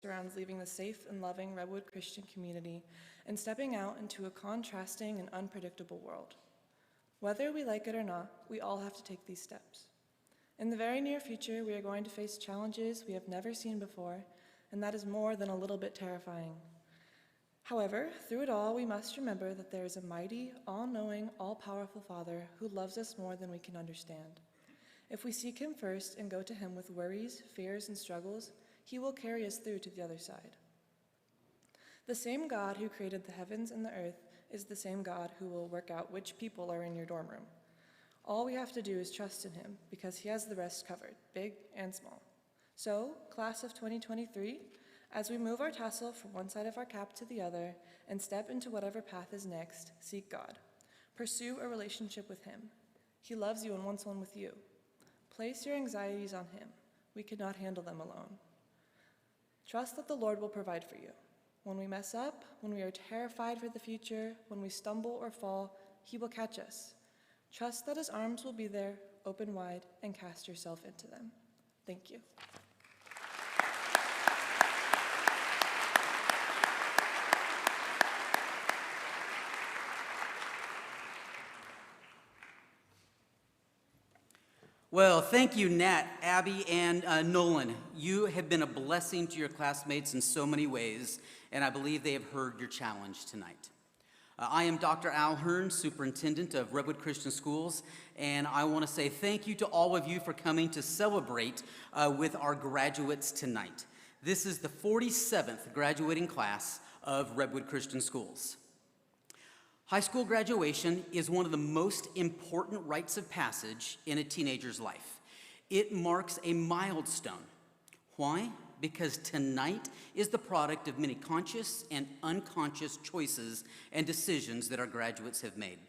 surrounds leaving the safe and loving Redwood Christian community and stepping out into a contrasting and unpredictable world. Whether we like it or not, we all have to take these steps. In the very near future, we are going to face challenges we have never seen before, and that is more than a little bit terrifying. However, through it all, we must remember that there is a mighty, all-knowing, all-powerful Father who loves us more than we can understand. If we seek him first and go to him with worries, fears, and struggles, he will carry us through to the other side. The same God who created the heavens and the earth is the same God who will work out which people are in your dorm room. All we have to do is trust in him, because he has the rest covered, big and small. So, class of 2023, as we move our tassel from one side of our cap to the other and step into whatever path is next, seek God. Pursue a relationship with him. He loves you and wants one with you. Place your anxieties on him. We cannot handle them alone. Trust that the Lord will provide for you. When we mess up, when we are terrified for the future, when we stumble or fall, he will catch us. Trust that his arms will be there, open wide, and cast yourself into them. Thank you. Well, thank you, Nat, Abby, and Nolan. You have been a blessing to your classmates in so many ways, and I believe they have heard your challenge tonight. I am Dr. Al Hearn, Superintendent of Redwood Christian Schools, and I want to say thank you to all of you for coming to celebrate with our graduates tonight. This is the 47th graduating class of Redwood Christian Schools. High school graduation is one of the most important rites of passage in a teenager's life. It marks a milestone. Why? Because tonight is the product of many conscious and unconscious choices and decisions that our graduates have made.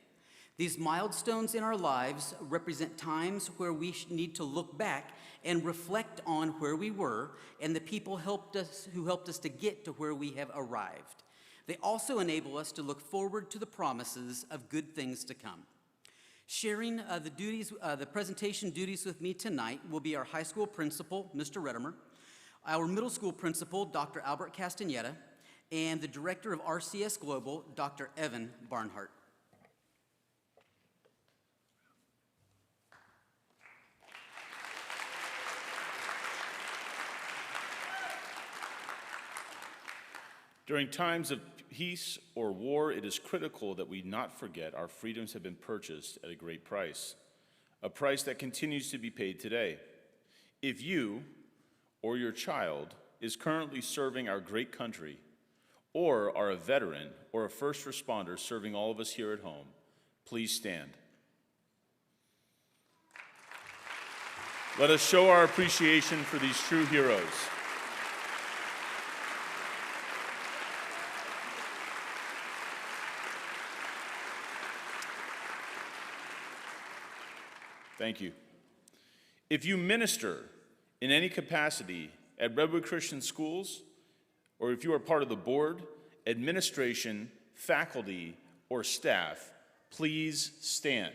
These milestones in our lives represent times where we need to look back and reflect on where we were and the people who helped us to get to where we have arrived. They also enable us to look forward to the promises of good things to come. Sharing the presentation duties with me tonight will be our high school principal, Mr. Redimer, our middle school principal, Dr. Albert Castaneda, and the director of RCS Global, Dr. Evan Barnhart. During times of peace or war, it is critical that we not forget our freedoms have been purchased at a great price, a price that continues to be paid today. If you or your child is currently serving our great country, or are a veteran or a first responder serving all of us here at home, please stand. Let us show our appreciation for these true heroes. Thank you. If you minister in any capacity at Redwood Christian Schools, or if you are part of the board, administration, faculty, or staff, please stand.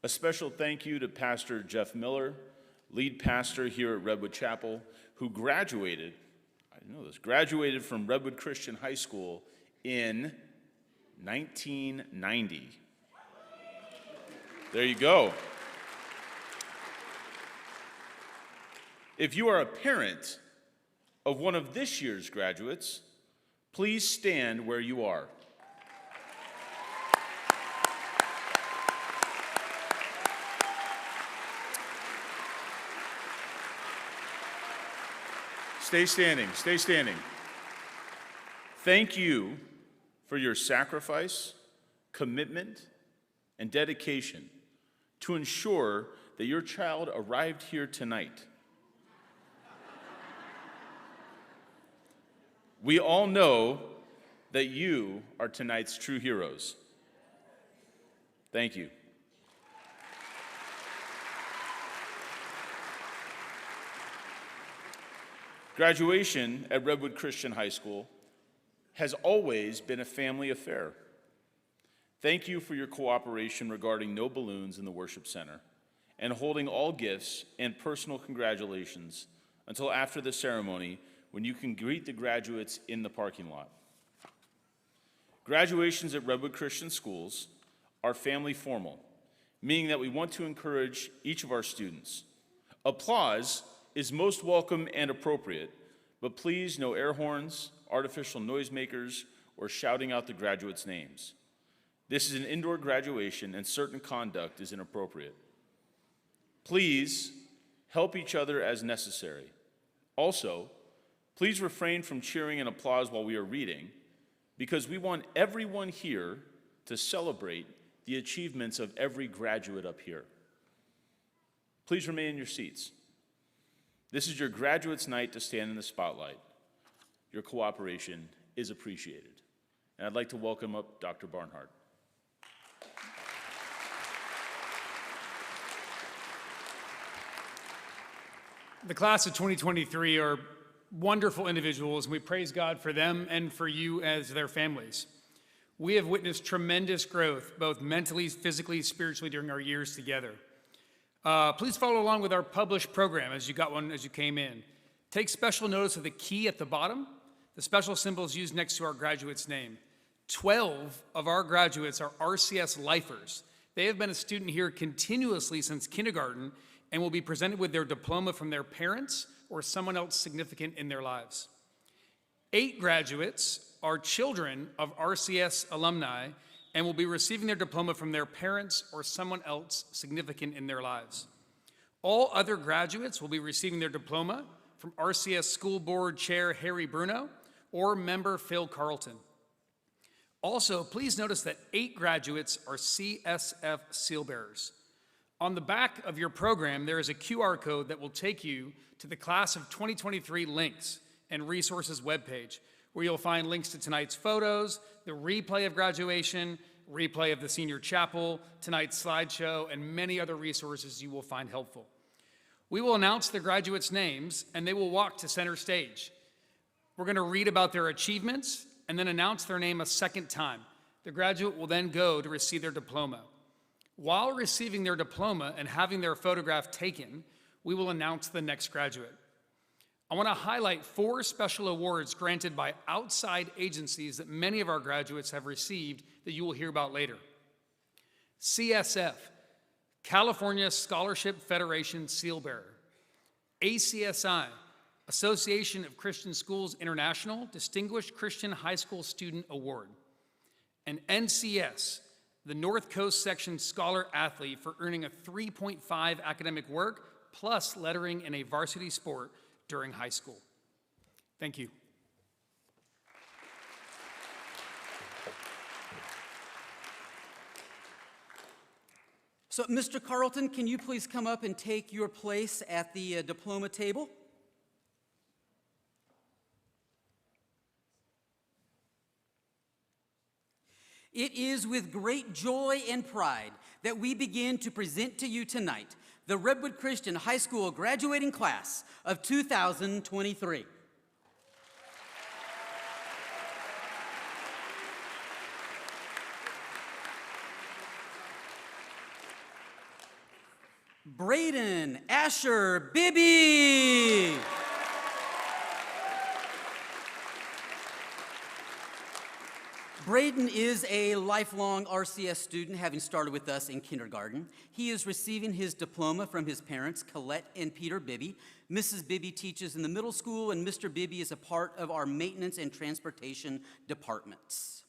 A special thank you to Pastor Jeff Miller, lead pastor here at Redwood Chapel, who graduated from Redwood Christian High School in 1990. There you go. If you are a parent of one of this year's graduates, please stand where you are. Stay standing, stay standing. Thank you for your sacrifice, commitment, and dedication to ensure that your child arrived here tonight. We all know that you are tonight's true heroes. Thank you. Graduation at Redwood Christian High School has always been a family affair. Thank you for your cooperation regarding no balloons in the worship center and holding all gifts and personal congratulations until after the ceremony, when you can greet the graduates in the parking lot. Graduations at Redwood Christian Schools are family formal, meaning that we want to encourage each of our students. Applause is most welcome and appropriate, but please no air horns, artificial noisemakers, or shouting out the graduates' names. This is an indoor graduation and certain conduct is inappropriate. Please help each other as necessary. Also, please refrain from cheering and applause while we are reading, because we want everyone here to celebrate the achievements of every graduate up here. Please remain in your seats. This is your graduates' night to stand in the spotlight. Your cooperation is appreciated. And I'd like to welcome up Dr. Barnhart. The class of 2023 are wonderful individuals, and we praise God for them and for you as their families. We have witnessed tremendous growth, both mentally, physically, spiritually, during our years together. Please follow along with our published program as you got one as you came in. Take special notice of the key at the bottom, the special symbols used next to our graduate's name. 12 of our graduates are RCS lifers. They have been a student here continuously since kindergarten and will be presented with their diploma from their parents or someone else significant in their lives. 8 graduates are children of RCS alumni and will be receiving their diploma from their parents or someone else significant in their lives. All other graduates will be receiving their diploma from RCS School Board Chair Harry Bruno or member Phil Carlton. Also, please notice that 8 graduates are CSF seal bearers. On the back of your program, there is a QR code that will take you to the Class of 2023 links and resources webpage, where you'll find links to tonight's photos, the replay of graduation, replay of the senior chapel, tonight's slideshow, and many other resources you will find helpful. We will announce the graduates' names, and they will walk to center stage. We're going to read about their achievements and then announce their name a second time. The graduate will then go to receive their diploma. While receiving their diploma and having their photograph taken, we will announce the next graduate. I want to highlight 4 special awards granted by outside agencies that many of our graduates have received that you will hear about later. CSF, California Scholarship Federation Seal Bearer. ACSI, Association of Christian Schools International Distinguished Christian High School Student Award. And NCS, the North Coast Section Scholar Athlete for earning a 3.5 academic work plus lettering in a varsity sport during high school. Thank you. So, Mr. Carlton, can you please come up and take your place at the diploma table? It is with great joy and pride that we begin to present to you tonight the Redwood Christian High School graduating class of 2023. Braden Asher Bibby. Braden is a lifelong RCS student, having started with us in kindergarten. He is receiving his diploma from his parents, Colette and Peter Bibby. Mrs. Bibby teaches in the middle school, and Mr. Bibby is a part of our maintenance and transportation departments.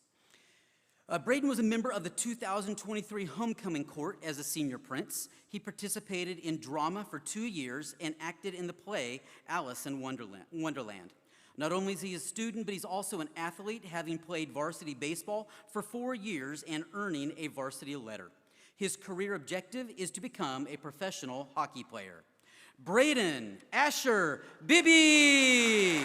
Braden was a member of the 2023 homecoming court as a senior prince. He participated in drama for 2 years and acted in the play Alice in Wonderland. Not only is he a student, but he's also an athlete, having played varsity baseball for 4 years and earning a varsity letter. His career objective is to become a professional hockey player. Braden Asher Bibby.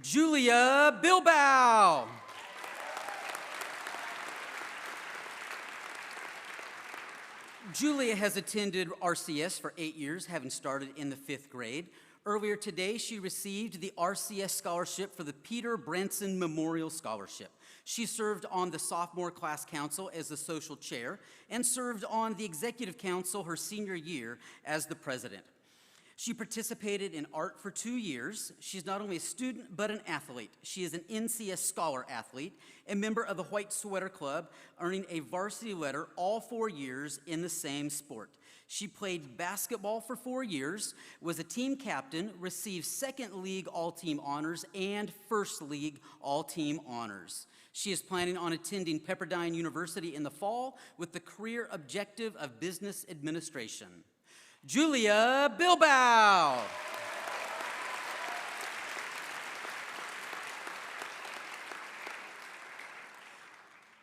Julia Bilbao. Julia has attended RCS for 8 years, having started in the 5th grade. Earlier today, she received the RCS scholarship for the Peter Branson Memorial Scholarship. She served on the sophomore class council as the social chair and served on the executive council her senior year as the president. She participated in art for 2 years. She's not only a student, but an athlete. She is an NCS scholar athlete, a member of the White Sweater Club, earning a varsity letter all 4 years in the same sport. She played basketball for 4 years, was a team captain, received second league all-team honors and first league all-team honors. She is planning on attending Pepperdine University in the fall with the career objective of business administration. Julia Bilbao.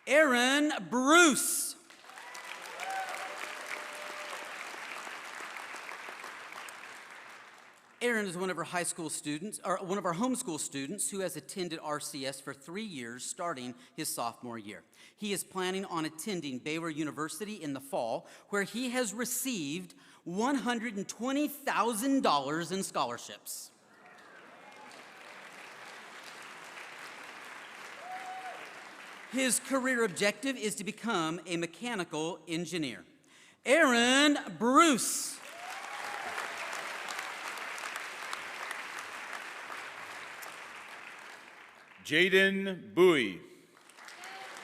Aaron Bruce. Aaron is one of our high school students, or one of our homeschool students who has attended RCS for 3 years, starting his sophomore year. He is planning on attending Baylor University in the fall, where he has received $120,000 in scholarships. His career objective is to become a mechanical engineer. Aaron Bruce. Jaden Bowie.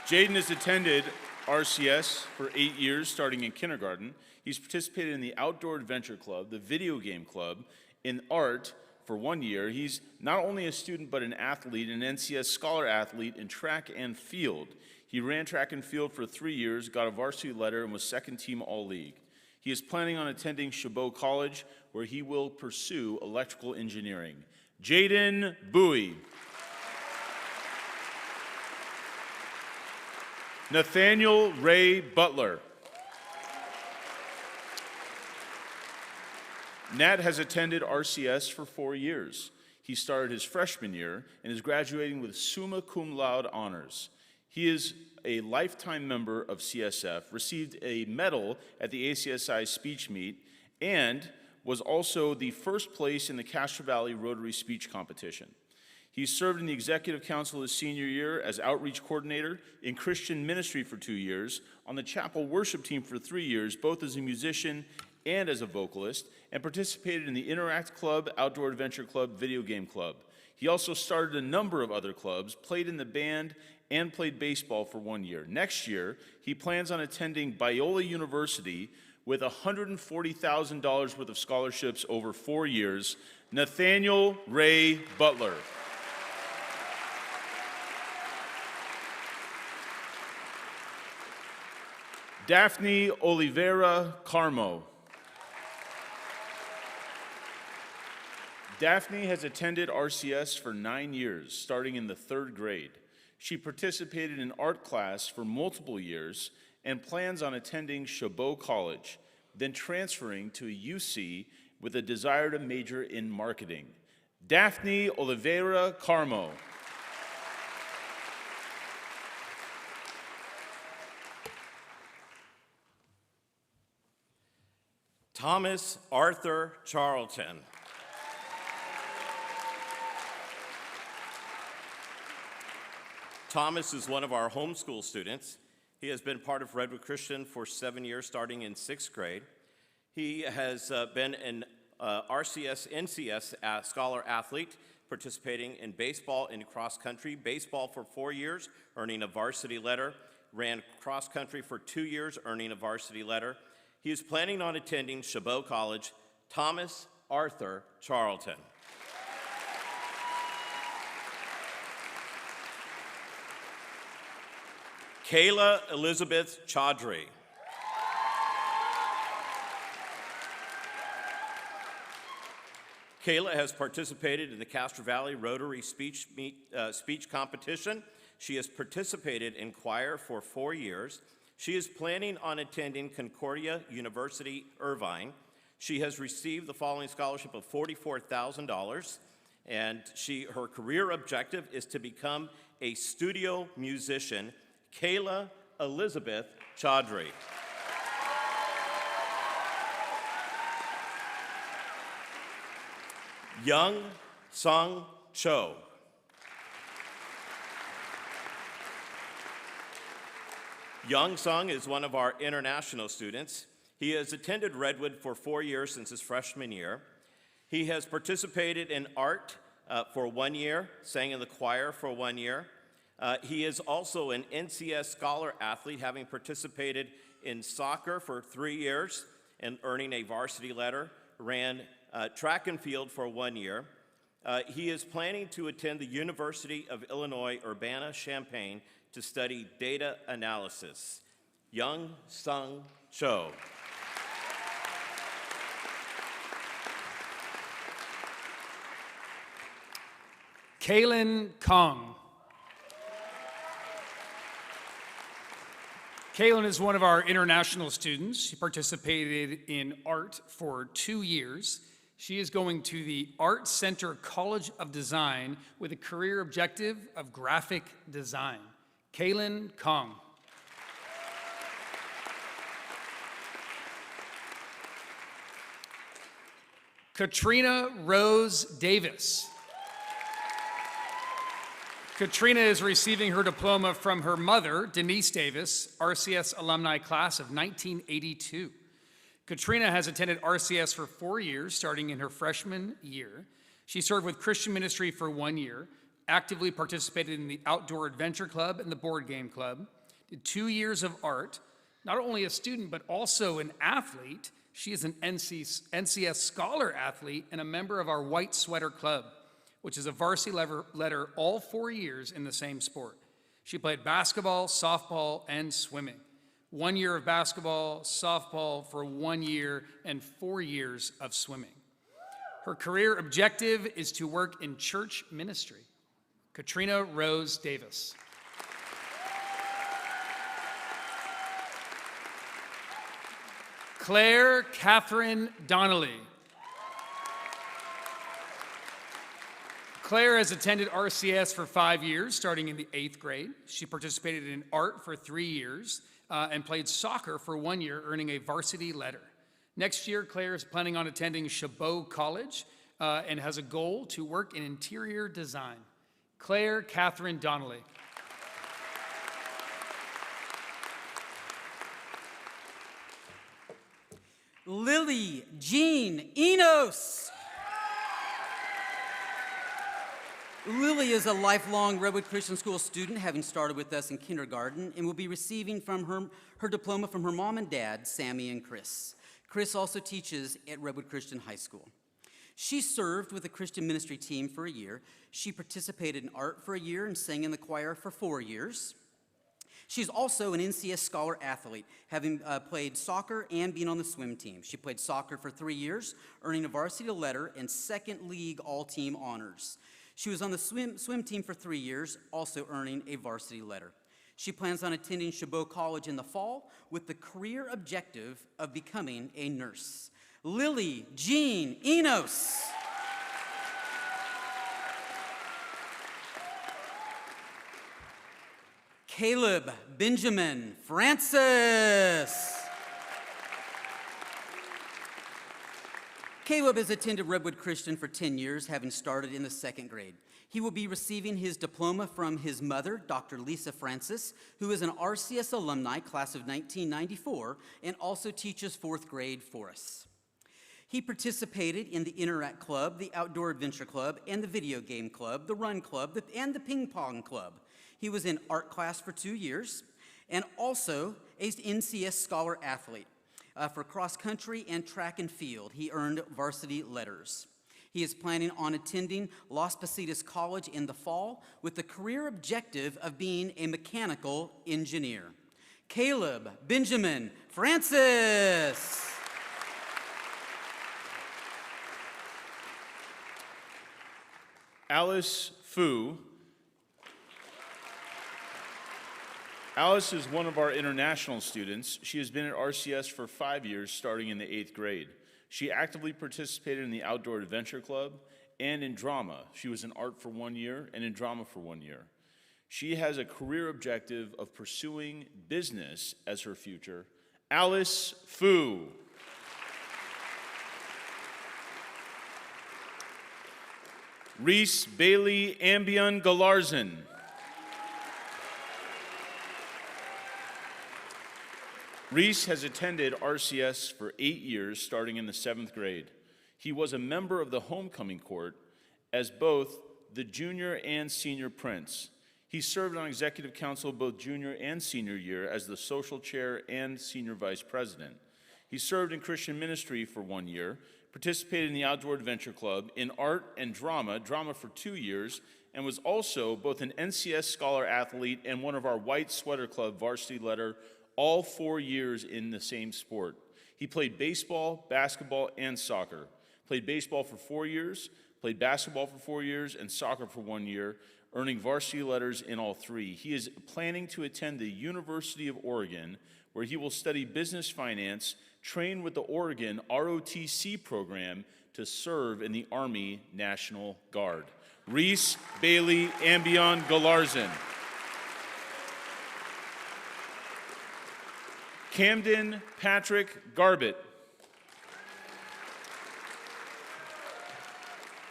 Jaden has attended RCS for 8 years, starting in kindergarten. He's participated in the Outdoor Adventure Club, the Video Game Club, in art for 1 year. He's not only a student, but an athlete, an NCS scholar athlete in track and field. He ran track and field for 3 years, got a varsity letter, and was second team All-League. He is planning on attending Chabot College, where he will pursue electrical engineering. Jaden Bowie. Nathaniel Ray Butler. Nat has attended RCS for 4 years. He started his freshman year and is graduating with summa cum laude honors. He is a lifetime member of CSF, received a medal at the ACSI speech meet, and was also the first place in the Castro Valley Rotary Speech Competition. He served in the Executive Council his senior year as Outreach Coordinator, in Christian Ministry for 2 years, on the Chapel Worship Team for 3 years, both as a musician and as a vocalist, and participated in the Interact Club, Outdoor Adventure Club, Video Game Club. He also started a number of other clubs, played in the band, and played baseball for 1 year. Next year, he plans on attending Biola University with $140,000 worth of scholarships over 4 years. Nathaniel Ray Butler. Daphne Oliveira Carmo. Daphne has attended RCS for 9 years, starting in the 3rd grade. She participated in art class for multiple years and plans on attending Chabot College, then transferring to a UC with a desire to major in marketing. Daphne Oliveira Carmo. Thomas Arthur Charlton. Thomas is one of our homeschool students. He has been part of Redwood Christian for 7 years, starting in 6th grade. He has been an RCS, NCS scholar athlete, participating in baseball and cross country. Baseball for 4 years, earning a varsity letter. Ran cross country for 2 years, earning a varsity letter. He is planning on attending Chabot College. Thomas Arthur Charlton. Kayla Elizabeth Chaudhry. Kayla has participated in the Castro Valley Rotary speech competition. She has participated in choir for 4 years. She is planning on attending Concordia University, Irvine. She has received the following scholarship of $44,000, and her career objective is to become a studio musician. Kayla Elizabeth Chaudhry. Young Sung Cho. Young Sung is one of our international students. He has attended Redwood for 4 years since his freshman year. He has participated in art for 1 year, sang in the choir for 1 year. He is also an NCS Scholar athlete, having participated in soccer for 3 years and earning a varsity letter, ran track and field for 1 year. He is planning to attend the University of Illinois Urbana-Champaign to study data analysis. Young Sung Cho. Kaylin Kong. Kaylin is one of our international students. She participated in art for 2 years. She is going to the Art Center College of Design with a career objective of graphic design. Kaylin Kong. Katrina Rose Davis. Katrina is receiving her diploma from her mother, Denise Davis, RCS alumni class of 1982. Katrina has attended RCS for 4 years, starting in her freshman year. She served with Christian ministry for 1 year, actively participated in the Outdoor Adventure Club and the Board Game Club, did 2 years of art, not only a student, but also an athlete. She is an NCS Scholar athlete and a member of our White Sweater Club, which is a varsity letter all 4 years in the same sport. She played basketball, softball, and swimming. 1 year of basketball, softball for 1 year, and 4 years of swimming. Her career objective is to work in church ministry. Katrina Rose Davis. Claire Catherine Donnelly. Claire has attended RCS for 5 years, starting in the 8th grade. She participated in art for 3 years and played soccer for 1 year, earning a varsity letter. Next year, Claire is planning on attending Chabot College and has a goal to work in interior design. Claire Catherine Donnelly. Lily Jean Enos. Lily is a lifelong Redwood Christian School student, having started with us in kindergarten, and will be receiving from her diploma from her mom and dad, Sammy and Chris. Chris also teaches at Redwood Christian High School. She served with the Christian ministry team for 1 year. She participated in art for 1 year and sang in the choir for 4 years. She's also an NCS Scholar athlete, having played soccer and being on the swim team. She played soccer for 3 years, earning a varsity letter and second league all-team honors. She was on the swim team for 3 years, also earning a varsity letter. She plans on attending Chabot College in the fall with the career objective of becoming a nurse. Lily Jean Enos. Caleb Benjamin Francis. Caleb has attended Redwood Christian for 10 years, having started in the 2nd grade. He will be receiving his diploma from his mother, Dr. Lisa Francis, who is an RCS alumni, class of 1994, and also teaches 4th grade for us. He participated in the Interact Club, the Outdoor Adventure Club, and the Video Game Club, the Run Club, and the Ping Pong Club. He was in art class for 2 years, and also an NCS Scholar athlete. For cross country and track and field, he earned varsity letters. He is planning on attending Las Positas College in the fall with the career objective of being a mechanical engineer. Caleb Benjamin Francis. Alice Fu. Alice is one of our international students. She has been at RCS for 5 years, starting in the 8th grade. She actively participated in the Outdoor Adventure Club and in drama. She was in art for 1 year and in drama for 1 year. She has a career objective of pursuing business as her future. Alice Fu. Reese Bailey Ambion Galarzen. Reese has attended RCS for 8 years, starting in the 7th grade. He was a member of the homecoming court as both the junior and senior prince. He served on executive council both junior and senior year as the social chair and senior vice president. He served in Christian ministry for 1 year, participated in the Outdoor Adventure Club, in art and drama for 2 years, and was also both an NCS scholar athlete and one of our White Sweater Club varsity letter, all 4 years in the same sport. He played baseball, basketball, and soccer. Played baseball for 4 years, played basketball for 4 years, and soccer for 1 year, earning varsity letters in all 3. He is planning to attend the University of Oregon, where he will study business finance, train with the Oregon ROTC program to serve in the Army National Guard. Reese Bailey Ambion Galarzen. Camden Patrick Garbett.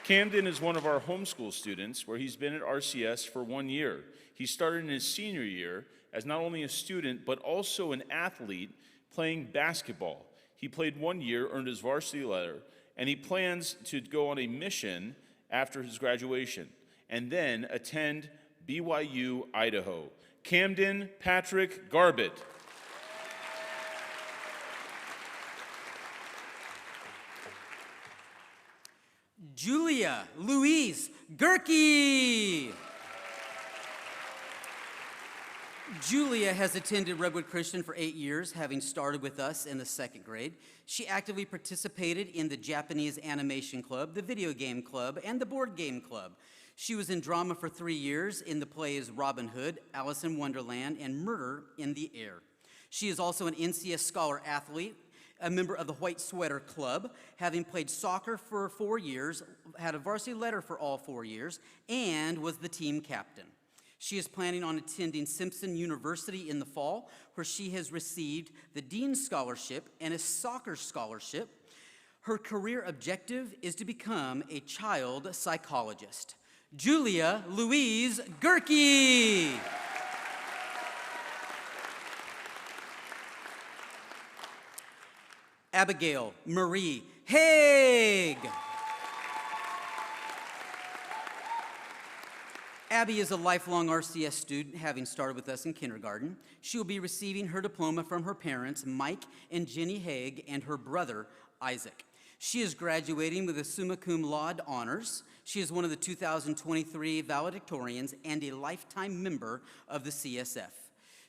Camden is one of our homeschool students, where he's been at RCS for 1 year. He started in his senior year as not only a student, but also an athlete playing basketball. He played 1 year, earned his varsity letter, and he plans to go on a mission after his graduation and then attend BYU, Idaho. Camden Patrick Garbett. Julia Louise Gerke. Julia has attended Redwood Christian for 8 years, having started with us in the 2nd grade. She actively participated in the Japanese Animation Club, the Video Game Club, and the Board Game Club. She was in drama for 3 years in the plays Robin Hood, Alice in Wonderland, and Murder in the Air. She is also an NCS scholar athlete, a member of the White Sweater Club, having played soccer for 4 years, had a varsity letter for all 4 years, and was the team captain. She is planning on attending Simpson University in the fall, where she has received the Dean's Scholarship and a soccer scholarship. Her career objective is to become a child psychologist. Julia Louise Gerke. Abigail Marie Haig. Abby is a lifelong RCS student, having started with us in kindergarten. She will be receiving her diploma from her parents, Mike and Jenny Haig, and her brother, Isaac. She is graduating with a summa cum laude honors. She is one of the 2023 valedictorians and a lifetime member of the CSF.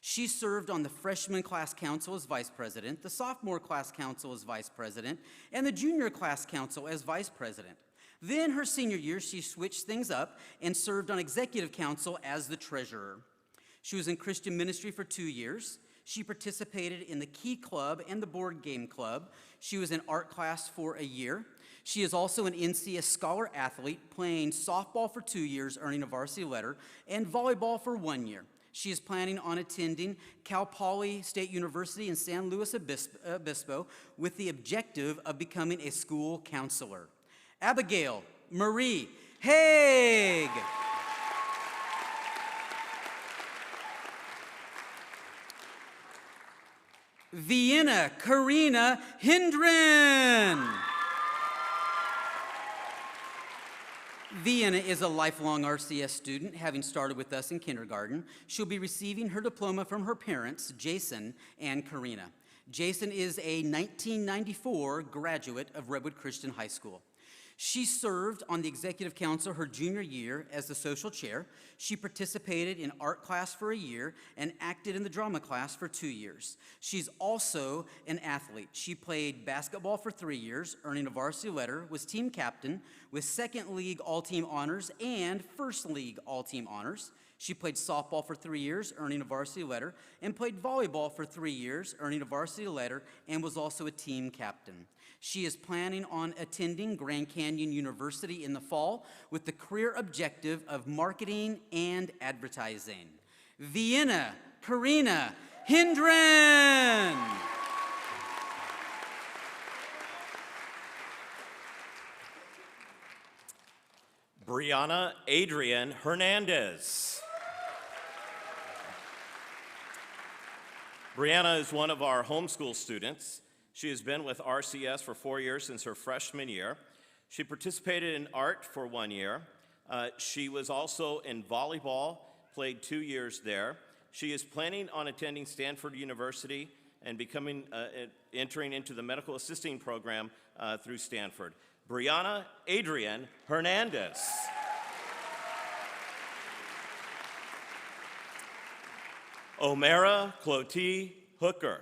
She served on the freshman class council as vice president, the sophomore class council as vice president, and the junior class council as vice president. Then her senior year, she switched things up and served on executive council as the treasurer. She was in Christian ministry for 2 years. She participated in the Key Club and the Board Game Club. She was in art class for a year. She is also an NCS scholar athlete, playing softball for 2 years, earning a varsity letter, and volleyball for 1 year. She is planning on attending Cal Poly State University in San Luis Obispo with the objective of becoming a school counselor. Abigail Marie Haig. Vienna Karina Hindren. Vienna is a lifelong RCS student, having started with us in kindergarten. She'll be receiving her diploma from her parents, Jason and Karina. Jason is a 1994 graduate of Redwood Christian High School. She served on the executive council her junior year as the social chair. She participated in art class for a year and acted in the drama class for 2 years. She's also an athlete. She played basketball for 3 years, earning a varsity letter, was team captain with second league all-team honors and first league all-team honors. She played softball for 3 years, earning a varsity letter, and played volleyball for 3 years, earning a varsity letter, and was also a team captain. She is planning on attending Grand Canyon University in the fall with the career objective of marketing and advertising. Vienna Karina Hindren. Brianna Adrienne Hernandez. Brianna is one of our homeschool students. She has been with RCS for 4 years since her freshman year. She participated in art for 1 year. She was also in volleyball, played 2 years there. She is planning on attending Stanford University and entering into the medical assisting program through Stanford. Brianna Adrienne Hernandez. Omera Clotie Hooker.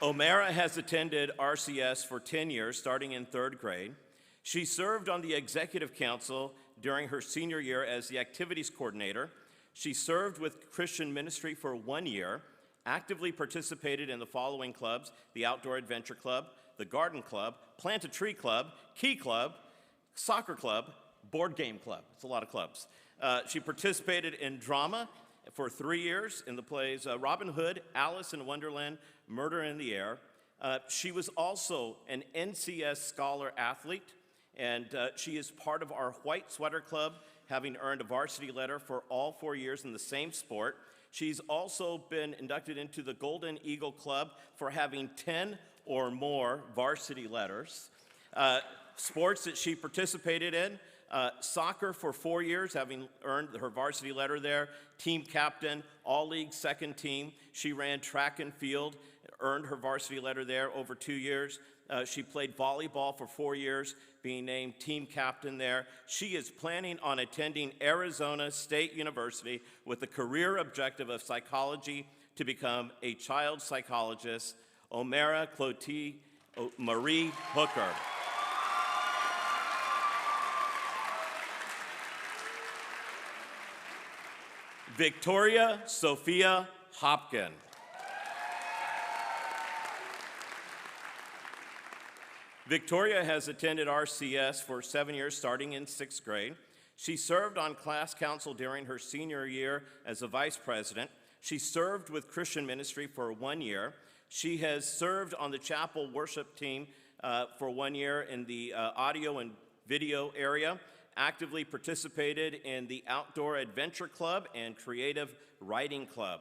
Omera has attended RCS for 10 years, starting in 3rd grade. She served on the executive council during her senior year as the activities coordinator. She served with Christian ministry for 1 year, actively participated in the following clubs: the Outdoor Adventure Club, the Garden Club, Plant a Tree Club, Key Club, Soccer Club, Board Game Club. It's a lot of clubs. She participated in drama for 3 years in the plays Robin Hood, Alice in Wonderland, Murder in the Air. She was also an NCS Scholar athlete, and she is part of our White Sweater Club, having earned a varsity letter for all 4 years in the same sport. She's also been inducted into the Golden Eagle Club for having 10 or more varsity letters. Sports that she participated in: soccer for 4 years, having earned her varsity letter there, team captain, all-league second team. She ran track and field, earned her varsity letter there over 2 years. She played volleyball for 4 years, being named team captain there. She is planning on attending Arizona State University with a career objective of psychology to become a child psychologist. Omera Clotie Marie Hooker. Victoria Sophia Hopkin. Victoria has attended RCS for 7 years, starting in 6th grade. She served on class council during her senior year as a vice president. She served with Christian ministry for 1 year. She has served on the chapel worship team for 1 year in the audio and video area, actively participated in the Outdoor Adventure Club and Creative Writing Club.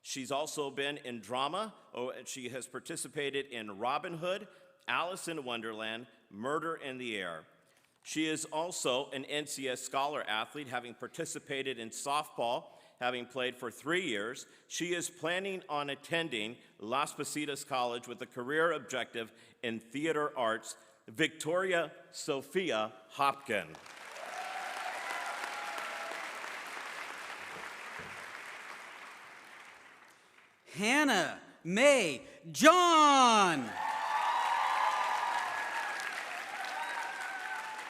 She's also been in drama. She has participated in Robin Hood, Alice in Wonderland, Murder in the Air. She is also an NCS Scholar athlete, having participated in softball, having played for 3 years. She is planning on attending Las Positas College with a career objective in theater arts. Victoria Sophia Hopkin. Hannah Mae John.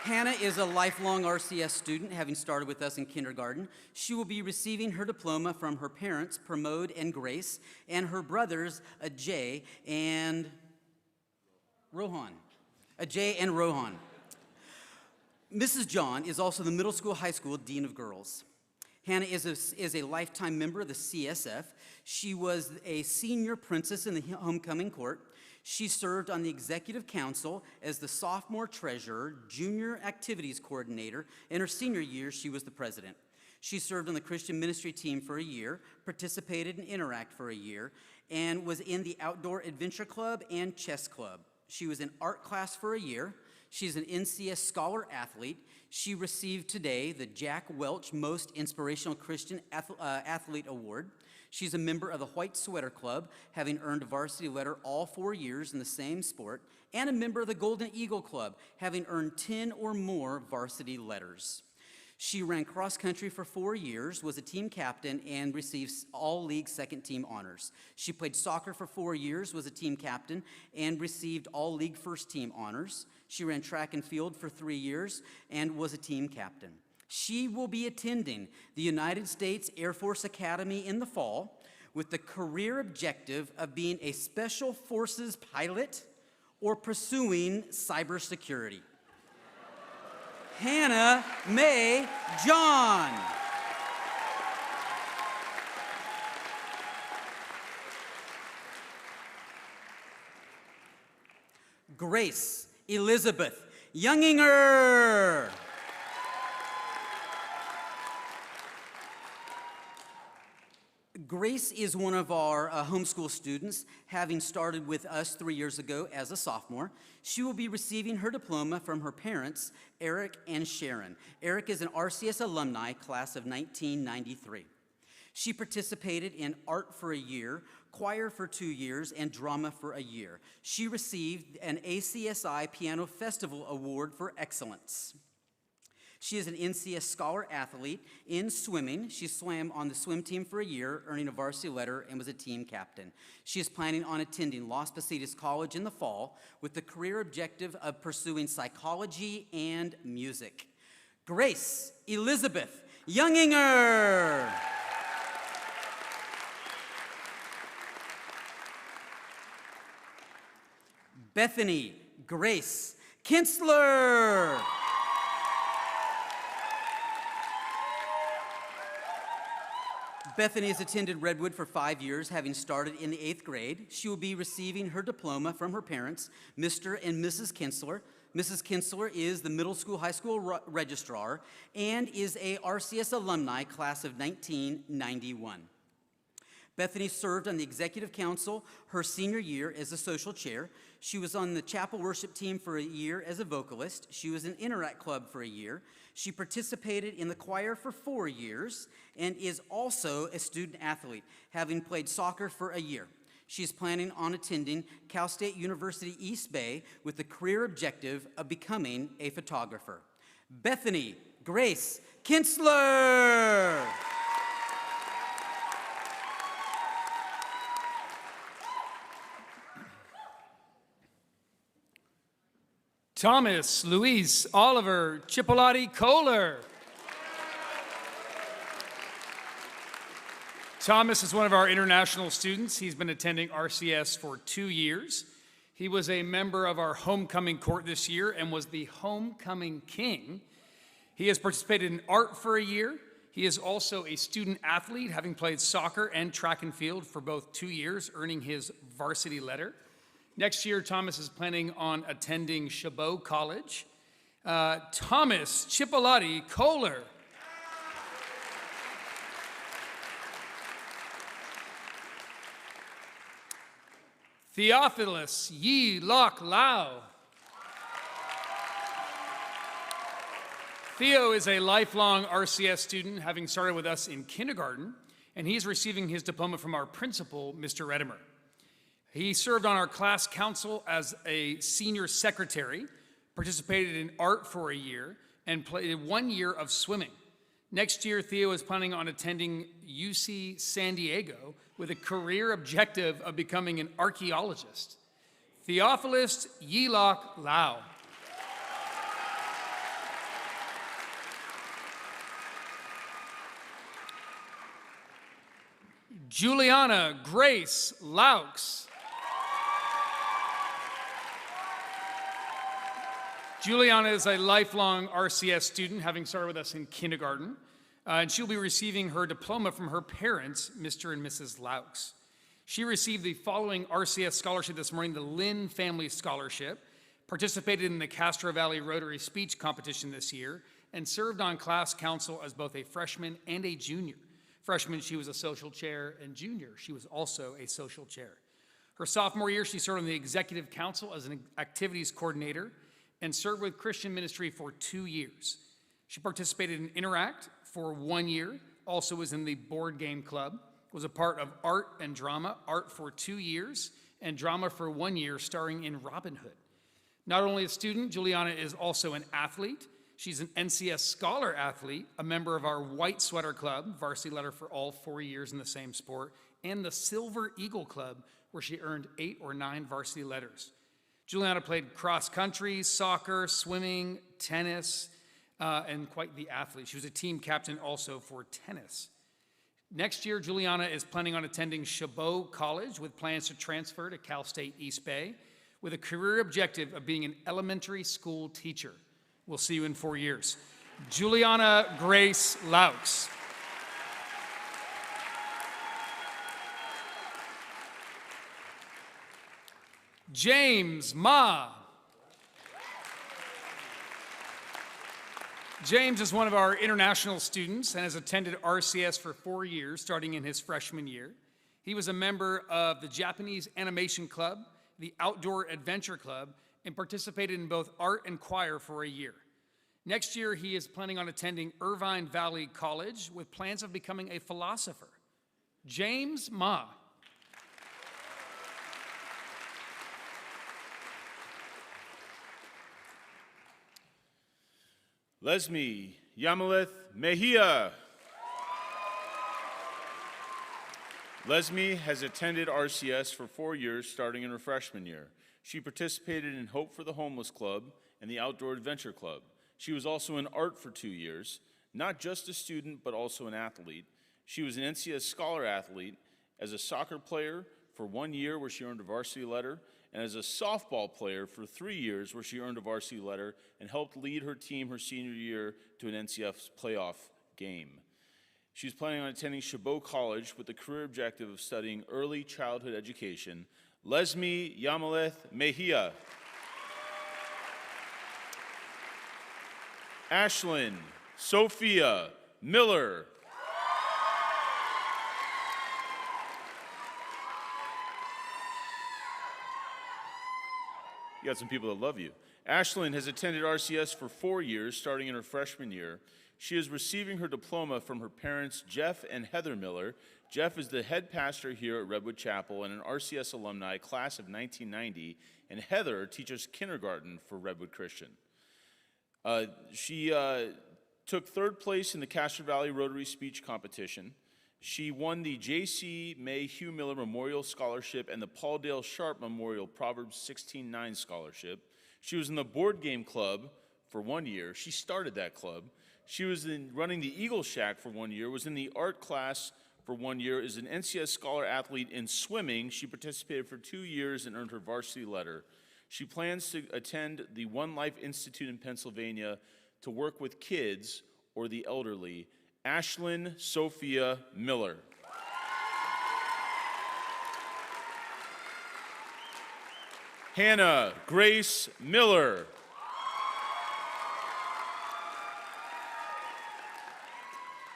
Hannah is a lifelong RCS student, having started with us in kindergarten. She will be receiving her diploma from her parents, Pramod and Grace, and her brothers, Ajay and Rohan. Mrs. John is also the middle school, high school dean of girls. Hannah is a lifetime member of the CSF. She was a senior princess in the homecoming court. She served on the executive council as the sophomore treasurer, junior activities coordinator. In her senior year, she was the president. She served on the Christian ministry team for a year, participated in Interact for a year, and was in the Outdoor Adventure Club and Chess Club. She was in art class for a year. She's an NCS Scholar athlete. She received today the Jack Welch Most Inspirational Christian Athlete Award. She's a member of the White Sweater Club, having earned a varsity letter all 4 years in the same sport, and a member of the Golden Eagle Club, having earned 10 or more varsity letters. She ran cross country for 4 years, was a team captain, and received all-league second-team honors. She played soccer for 4 years, was a team captain, and received all-league first-team honors. She ran track and field for 3 years and was a team captain. She will be attending the United States Air Force Academy in the fall with the career objective of being a Special Forces pilot or pursuing cybersecurity. Hannah Mae John. Grace Elizabeth Younginger. Grace is one of our homeschool students, having started with us 3 years ago as a sophomore. She will be receiving her diploma from her parents, Eric and Sharon. Eric is an RCS alumni, class of 1993. She participated in art for a year, choir for 2 years, and drama for a year. She received an ACSI Piano Festival Award for Excellence. She is an NCS Scholar Athlete in swimming. She swam on the swim team for a year, earning a varsity letter, and was a team captain. She is planning on attending Las Positas College in the fall with the career objective of pursuing psychology and music. Grace Elizabeth Younginger. Bethany Grace Kinsler. Bethany has attended Redwood for 5 years, having started in the 8th grade. She will be receiving her diploma from her parents, Mr. and Mrs. Kinsler. Mrs. Kinsler is the middle school, high school registrar and is a RCS alumni, class of 1991. Bethany served on the executive council her senior year as a social chair. She was on the chapel worship team for a year as a vocalist. She was in Interact Club for a year. She participated in the choir for 4 years and is also a student athlete, having played soccer for a year. She is planning on attending Cal State University East Bay with the career objective of becoming a photographer. Bethany Grace Kinsler. Thomas Luis Oliver Chipolati Kohler. Thomas is one of our international students. He's been attending RCS for 2 years. He was a member of our homecoming court this year and was the homecoming king. He has participated in art for a year. He is also a student athlete, having played soccer and track and field for both 2 years, earning his varsity letter. Next year, Thomas is planning on attending Chabot College. Thomas Chipolati Kohler. Theophilus Yi Lok Lao. Theo is a lifelong RCS student, having started with us in kindergarten, and he's receiving his diploma from our principal, Mr. Redimer. He served on our class council as a senior secretary, participated in art for a year, and played 1 year of swimming. Next year, Theo is planning on attending UC San Diego with a career objective of becoming an archaeologist. Theophilus Yilok Lau. Juliana Grace Laux. Juliana is a lifelong RCS student, having started with us in kindergarten, and she'll be receiving her diploma from her parents, Mr. and Mrs. Laux. She received the following RCS scholarship this morning, the Lynn Family Scholarship, participated in the Castro Valley Rotary Speech Competition this year, and served on class council as both a freshman and a junior. Freshman, she was a social chair, and junior, she was also a social chair. Her sophomore year, she served on the executive council as an activities coordinator and served with Christian ministry for 2 years. She participated in Interact for 1 year, also was in the board game club, was a part of art and drama, art for 2 years, and drama for 1 year, starring in Robin Hood. Not only a student, Juliana is also an athlete. She's an NCS Scholar Athlete, a member of our White Sweater Club, varsity letter for all 4 years in the same sport, and the Silver Eagle Club, where she earned 8 or 9 varsity letters. Juliana played cross country, soccer, swimming, tennis, and quite the athlete. She was a team captain also for tennis. Next year, Juliana is planning on attending Chabot College with plans to transfer to Cal State East Bay with a career objective of being an elementary school teacher. We'll see you in 4 years. Juliana Grace Laux. James Ma James is one of our international students and has attended RCS for 4 years, starting in his freshman year. He was a member of the Japanese Animation Club, the Outdoor Adventure Club, and participated in both art and choir for a year. Next year, he is planning on attending Irvine Valley College with plans of becoming a philosopher. James Ma. Lesmi Yamaleth Mejia. Lesmi has attended RCS for 4 years, starting in her freshman year. She participated in Hope for the Homeless Club and the Outdoor Adventure Club. She was also in art for 2 years, not just a student, but also an athlete. She was an NCS Scholar athlete as a soccer player for 1 year, where she earned a varsity letter, and as a softball player for 3 years, where she earned a varsity letter and helped lead her team her senior year to an NCS playoff game. She's planning on attending Chabot College with the career objective of studying early childhood education. Lesmi Yamaleth Mejia. Ashlyn Sophia Miller. You got some people that love you. Ashlyn has attended RCS for 4 years, starting in her freshman year. She is receiving her diploma from her parents, Jeff and Heather Miller. Jeff is the head pastor here at Redwood Chapel and an RCS alumni, class of 1990, and Heather teaches kindergarten for Redwood Christian. She took 3rd place in the Castro Valley Rotary Speech Competition. She won the J.C. May Hugh Miller Memorial Scholarship and the Paul Dale Sharp Memorial Proverbs 16:9 Scholarship. She was in the board game club for 1 year. She started that club. She was running the Eagle Shack for 1 year, was in the art class for 1 year, is an NCS Scholar athlete in swimming. She participated for 2 years and earned her varsity letter. She plans to attend the One Life Institute in Pennsylvania to work with kids or the elderly. Ashlyn Sophia Miller. Hannah Grace Miller.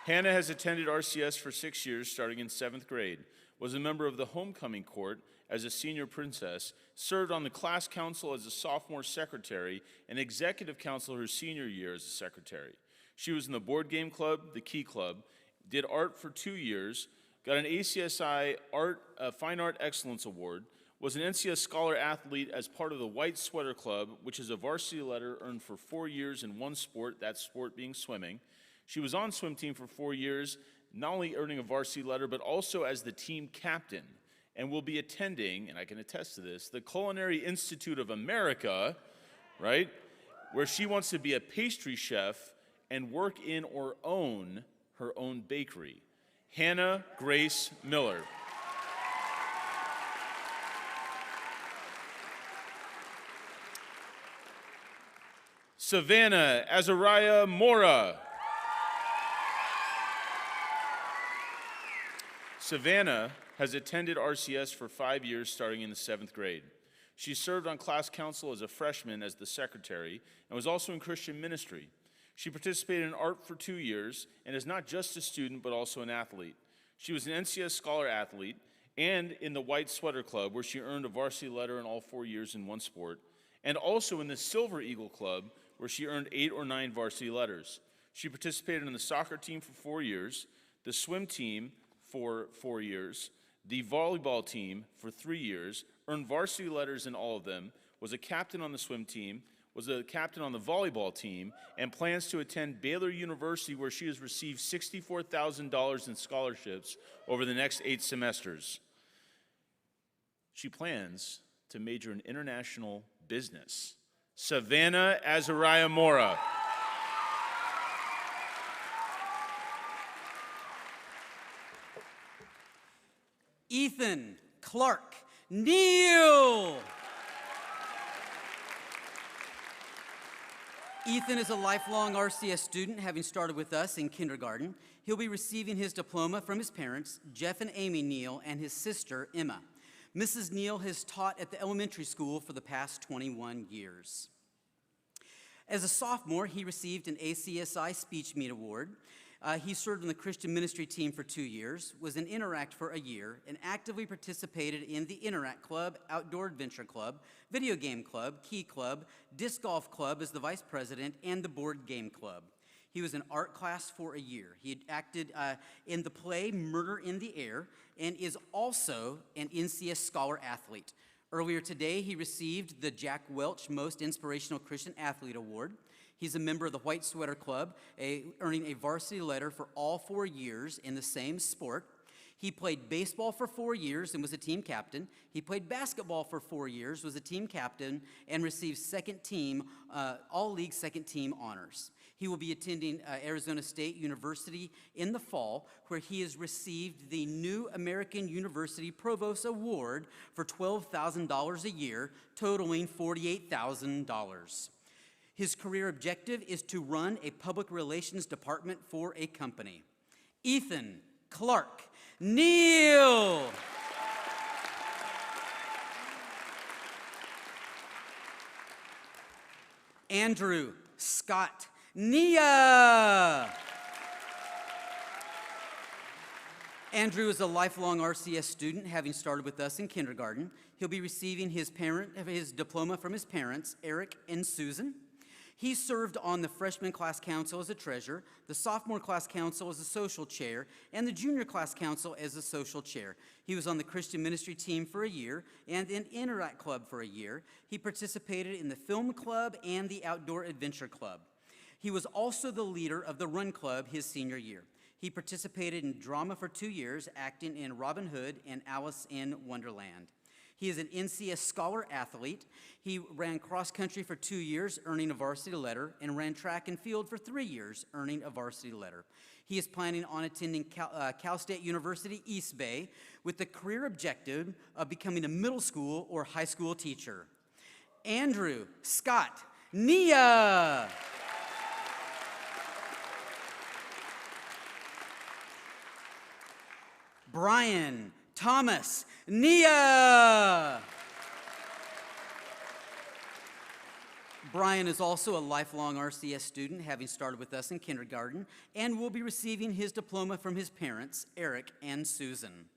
Hannah has attended RCS for 6 years, starting in 7th grade, was a member of the homecoming court as a senior princess, served on the class council as a sophomore secretary, and executive council her senior year as a secretary. She was in the board game club, the Key Club, did art for 2 years, got an ACSI Fine Art Excellence Award, was an NCS Scholar athlete as part of the White Sweater Club, which is a varsity letter earned for 4 years in one sport, that sport being swimming. She was on swim team for 4 years, not only earning a varsity letter, but also as the team captain, and will be attending, and I can attest to this, the Culinary Institute of America, right, where she wants to be a pastry chef and work in or own her own bakery. Hannah Grace Miller. Savannah Azariah Mora. Savannah has attended RCS for 5 years, starting in the 7th grade. She served on class council as a freshman as the secretary and was also in Christian ministry. She participated in art for 2 years and is not just a student, but also an athlete. She was an NCS Scholar athlete and in the White Sweater Club, where she earned a varsity letter in all 4 years in one sport, and also in the Silver Eagle Club, where she earned 8 or 9 varsity letters. She participated in the soccer team for 4 years, the swim team for 4 years, the volleyball team for 3 years, earned varsity letters in all of them, was a captain on the swim team, was a captain on the volleyball team, and plans to attend Baylor University, where she has received $64,000 in scholarships over the next 8 semesters. She plans to major in international business. Savannah Azariah Mora. Ethan Clark Neal. Ethan is a lifelong RCS student, having started with us in kindergarten. He'll be receiving his diploma from his parents, Jeff and Amy Neal, and his sister, Emma. Mrs. Neal has taught at the elementary school for the past 21 years. As a sophomore, he received an ACSI Speech Meet Award. He served on the Christian ministry team for 2 years, was in Interact for a year, and actively participated in the Interact Club, Outdoor Adventure Club, Video Game Club, Key Club, Disc Golf Club as the vice president, and the Board Game Club. He was in art class for a year. He had acted in the play Murder in the Air and is also an NCS Scholar Athlete. Earlier today, he received the Jack Welch Most Inspirational Christian Athlete Award. He's a member of the White Sweater Club, earning a varsity letter for all 4 years in the same sport. He played baseball for 4 years and was a team captain. He played basketball for 4 years, was a team captain, and received all-league second team honors. He will be attending Arizona State University in the fall, where he has received the New American University Provost Award for $12,000 a year, totaling $48,000. His career objective is to run a public relations department for a company. Ethan Clark Neal. Andrew Scott Nia. Andrew is a lifelong RCS student, having started with us in kindergarten. He'll be receiving his diploma from his parents, Eric and Susan. He served on the freshman class council as a treasurer, the sophomore class council as a social chair, and the junior class council as a social chair. He was on the Christian ministry team for a year and in Interact Club for a year. He participated in the film club and the outdoor adventure club. He was also the leader of the Run Club his senior year. He participated in drama for 2 years, acting in Robin Hood and Alice in Wonderland. He is an NCS Scholar Athlete. He ran cross country for 2 years, earning a varsity letter, and ran track and field for 3 years, earning a varsity letter. He is planning on attending Cal State University East Bay with the career objective of becoming a middle school or high school teacher. Andrew Scott Nia. Brian Thomas Nia. Brian is also a lifelong RCS student, having started with us in kindergarten, and will be receiving his diploma from his parents, Eric and Susan.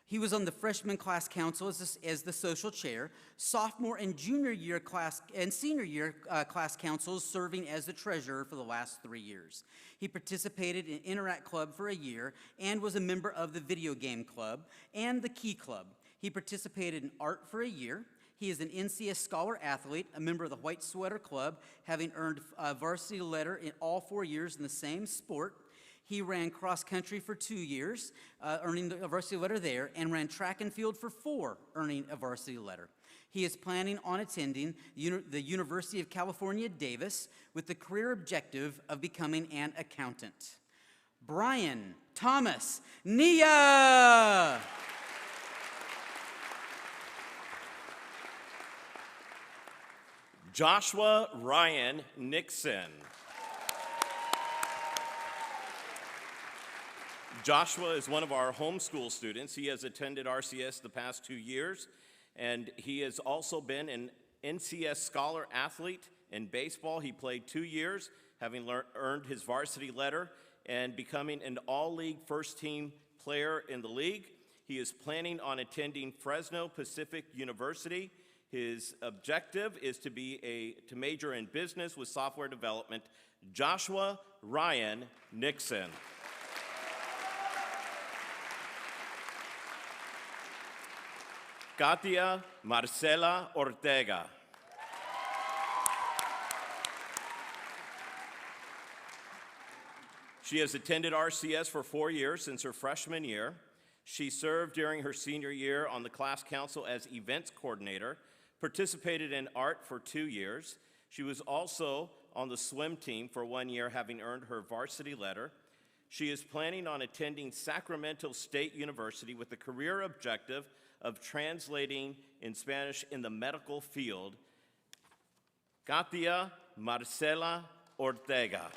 He was on the freshman class council as the social chair, sophomore and junior year class and senior year class councils, serving as the treasurer for the last 3 years. He participated in Interact Club for a year and was a member of the Video Game Club and the Key Club. He participated in art for a year. He is an NCS Scholar Athlete, a member of the White Sweater Club, having earned a varsity letter in all 4 years in the same sport. He ran cross country for 2 years, earning a varsity letter there, and ran track and field for 4, earning a varsity letter. He is planning on attending the University of California, Davis, with the career objective of becoming an accountant. Brian Thomas Nia. Joshua Ryan Nixon. Joshua is one of our homeschool students. He has attended RCS the past 2 years, and he has also been an NCS Scholar Athlete in baseball. He played 2 years, having earned his varsity letter and becoming an all-league first-team player in the league. He is planning on attending Fresno Pacific University. His objective is to major in business with software development. Joshua Ryan Nixon. Katia Marcela Ortega. She has attended RCS for 4 years since her freshman year. She served during her senior year on the class council as events coordinator, participated in art for 2 years. She was also on the swim team for 1 year, having earned her varsity letter. She is planning on attending Sacramento State University with the career objective of translating in Spanish in the medical field. Katia Marcela Ortega.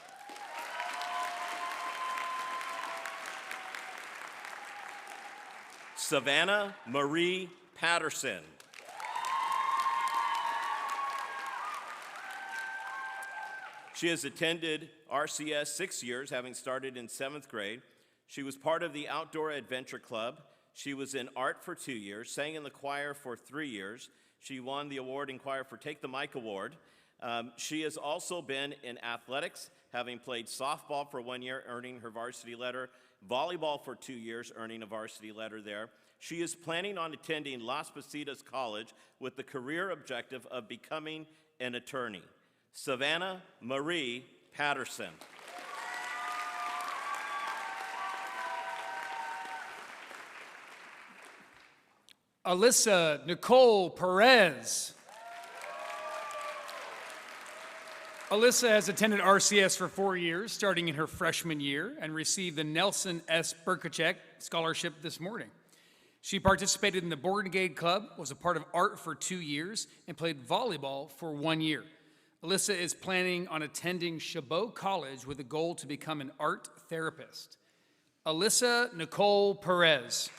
Savannah Marie Patterson. She has attended RCS 6 years, having started in 7th grade. She was part of the Outdoor Adventure Club. She was in art for 2 years, sang in the choir for 3 years. She won the award in choir for Take the Mic Award. She has also been in athletics, having played softball for 1 year, earning her varsity letter, volleyball for 2 years, earning a varsity letter there. She is planning on attending Las Positas College with the career objective of becoming an attorney. Savannah Marie Patterson. Alyssa Nicole Perez. Alyssa has attended RCS for 4 years, starting in her freshman year, and received the Nelson S. Burkacek Scholarship this morning. She participated in the Brigade Club, was a part of art for 2 years, and played volleyball for 1 year. Alyssa is planning on attending Chabot College with a goal to become an art therapist. Alyssa Nicole Perez.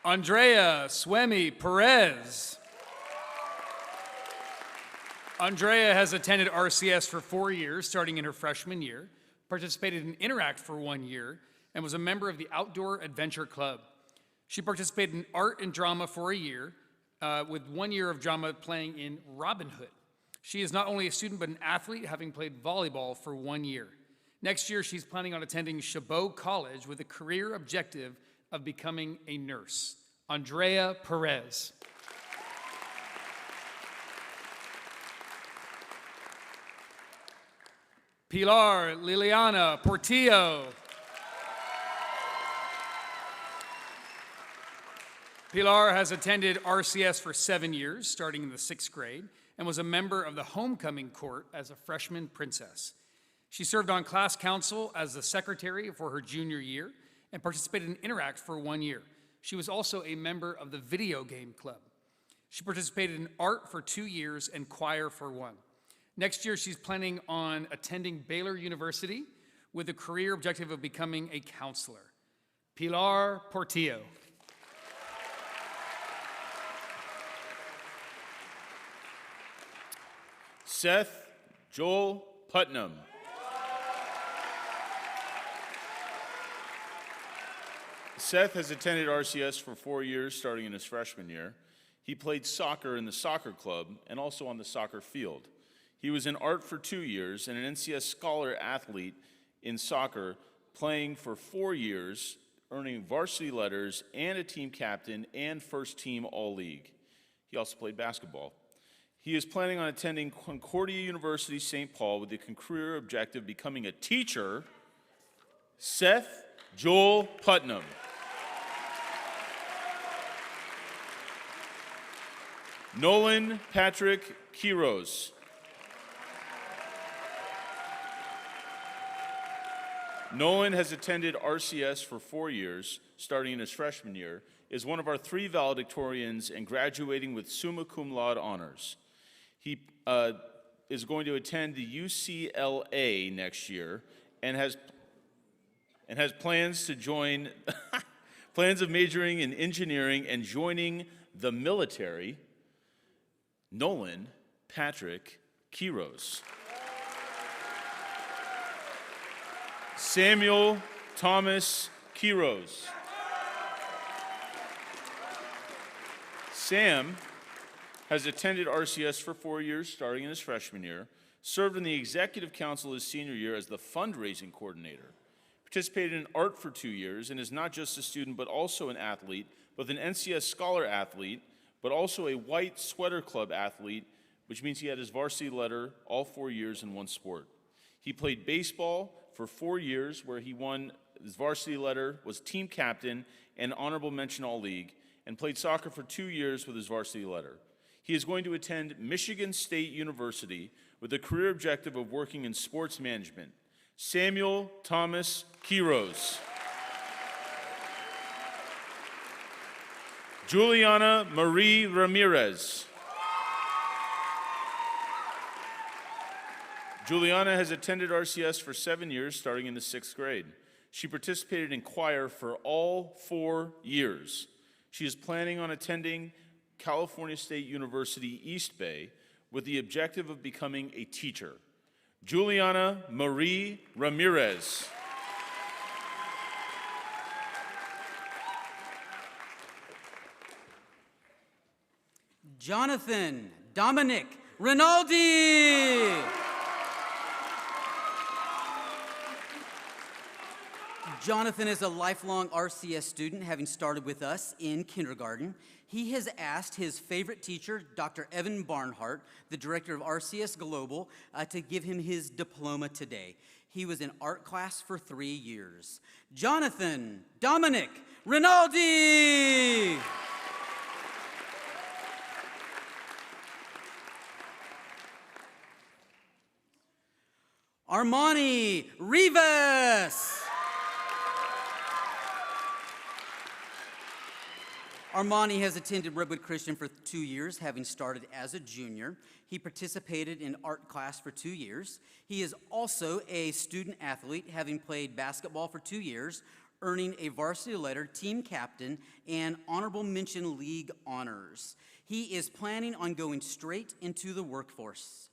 Andrea Swemi Perez. Andrea has attended RCS for 4 years, starting in her freshman year, participated in Interact for 1 year, and was a member of the Outdoor Adventure Club. She participated in art and drama for a year, with 1 year of drama playing in Robin Hood. She is not only a student, but an athlete, having played volleyball for 1 year. Next year, she's planning on attending Chabot College with a career objective of becoming a nurse. Andrea Perez. Pilar Liliana Portillo. Pilar has attended RCS for 7 years, starting in the 6th grade, and was a member of the homecoming court as a freshman princess. She served on class council as the secretary for her junior year and participated in Interact for 1 year. She was also a member of the video game club. She participated in art for 2 years and choir for 1. Next year, she's planning on attending Baylor University with the career objective of becoming a counselor. Pilar Portillo. Seth Joel Putnam. Seth has attended RCS for 4 years, starting in his freshman year. He played soccer in the soccer club and also on the soccer field. He was in art for 2 years and an NCS Scholar athlete in soccer, playing for 4 years, earning varsity letters and a team captain and first team All-League. He also played basketball. He is planning on attending Concordia University, St. Paul with the career objective of becoming a teacher. Seth Joel Putnam. Nolan Patrick Quiros. Nolan has attended RCS for 4 years, starting in his freshman year, is one of our 3 valedictorians and graduating with summa cum laude honors. He is going to attend the UCLA next year and has plans to join, plans of majoring in engineering and joining the military. Nolan Patrick Quiros. Samuel Thomas Quiros. Sam has attended RCS for 4 years, starting in his freshman year, served in the executive council his senior year as the fundraising coordinator, participated in art for 2 years, and is not just a student but also an athlete, both an NCS Scholar athlete, but also a white sweater club athlete, which means he had his varsity letter all 4 years in one sport. He played baseball for 4 years, where he won his varsity letter, was team captain, and honorable mention All-League, and played soccer for 2 years with his varsity letter. He is going to attend Michigan State University with the career objective of working in sports management. Samuel Thomas Quiros. Juliana Marie Ramirez. Juliana has attended RCS for 7 years, starting in the 6th grade. She participated in choir for all 4 years. She is planning on attending California State University, East Bay, with the objective of becoming a teacher. Juliana Marie Ramirez. Jonathan Dominic Rinaldi. Jonathan is a lifelong RCS student, having started with us in kindergarten. He has asked his favorite teacher, Dr. Evan Barnhart, the director of RCS Global, to give him his diploma today. He was in art class for 3 years. Jonathan Dominic Rinaldi. Armani Rivas. Armani has attended Redwood Christian for 2 years, having started as a junior. He participated in art class for 2 years. He is also a student athlete, having played basketball for 2 years, earning a varsity letter, team captain, and honorable mention league honors. He is planning on going straight into the workforce.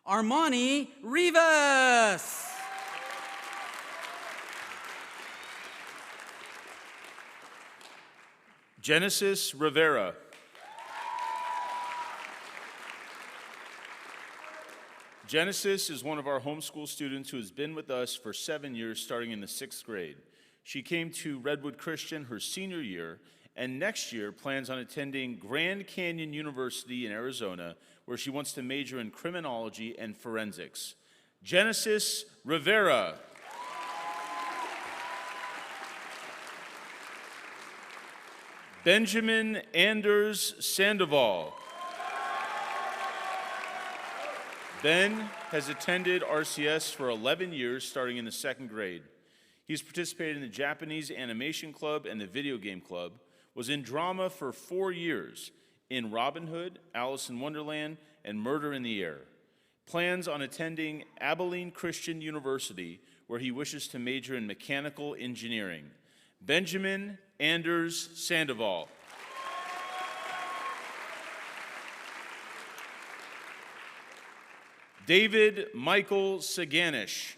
Armani Rivas. Genesis Rivera. Genesis is one of our homeschool students who has been with us for 7 years, starting in the 6th grade. She came to Redwood Christian her senior year, and next year plans on attending Grand Canyon University in Arizona, where she wants to major in criminology and forensics. Genesis Rivera. Benjamin Anders Sandoval. Ben has attended RCS for 11 years, starting in the 2nd grade. He's participated in the Japanese Animation Club and the Video Game Club, was in drama for 4 years, in Robin Hood, Alice in Wonderland, and Murder in the Air. Plans on attending Abilene Christian University, where he wishes to major in mechanical engineering. Benjamin Anders Sandoval. David Michael Saganish.